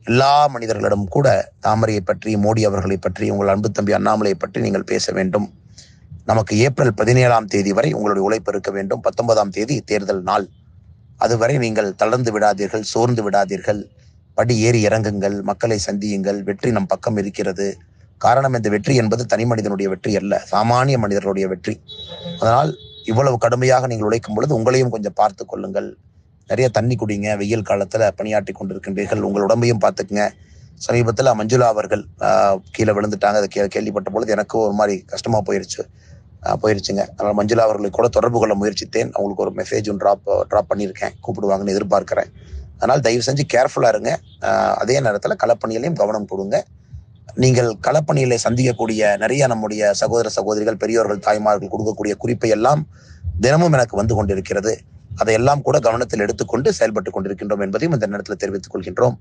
எல்லா மனிதர்களிடம் கூட தாமரையை பற்றி, மோடி அவர்களை பற்றி, உங்கள் அன்பு தம்பி அண்ணாமலையை பற்றி நீங்கள் பேச வேண்டும். நமக்கு ஏப்ரல் 17ஆம் தேதி வரை உங்களுடைய உழைப்பு இருக்க வேண்டும். 19ஆம் தேதி தேர்தல் நாள். அதுவரை நீங்கள் தளர்ந்து விடாதீர்கள், சோர்ந்து விடாதீர்கள். படி ஏறி இறங்குங்கள், மக்களை சந்தியுங்கள். வெற்றி நம் பக்கம் இருக்கிறது. காரணம், இந்த வெற்றி என்பது தனி மனிதனுடைய வெற்றி அல்ல, சாமானிய மனிதர்களுடைய வெற்றி. அதனால் இவ்வளவு கடுமையாக நீங்கள் உழைக்கும் பொழுது உங்களையும் கொஞ்சம் பார்த்து கொள்ளுங்கள். நிறைய தண்ணி குடிங்க. வெயில் காலத்துல பணியாற்றி கொண்டிருக்கின்றீர்கள். உங்கள் உடம்பையும் பார்த்துக்குங்க. சமீபத்துல மஞ்சுளா அவர்கள் கீழே விழுந்துட்டாங்க. அதை கேள்விப்பட்ட பொழுது எனக்கு ஒரு மாதிரி கஷ்டமா போயிருச்சுங்க. அதனால் மஞ்சுளா அவர்களை கூட தொடர்பு கொள்ள முயற்சித்தேன். அவங்களுக்கு ஒரு மெசேஜும் ட்ராப் பண்ணியிருக்கேன். கூப்பிடுவாங்கன்னு எதிர்பார்க்கிறேன். அதனால் தயவு செஞ்சு கேர்ஃபுல்லா இருங்க. அதே நேரத்தில் களப்பணியிலையும் கவனம் கொடுங்க. நீங்கள் களப்பணியில சந்திக்கக்கூடிய நிறைய நம்முடைய சகோதர சகோதரிகள், பெரியோர்கள், தாய்மார்கள் கொடுக்கக்கூடிய குறிப்பை எல்லாம் தினமும் எனக்கு வந்து கொண்டிருக்கிறது. அதையெல்லாம் கூட கவனத்தில் எடுத்துக்கொண்டு செயல்பட்டு கொண்டிருக்கின்றோம் என்பதையும் இந்த நேரத்தில் தெரிவித்துக் கொள்கின்றோம்.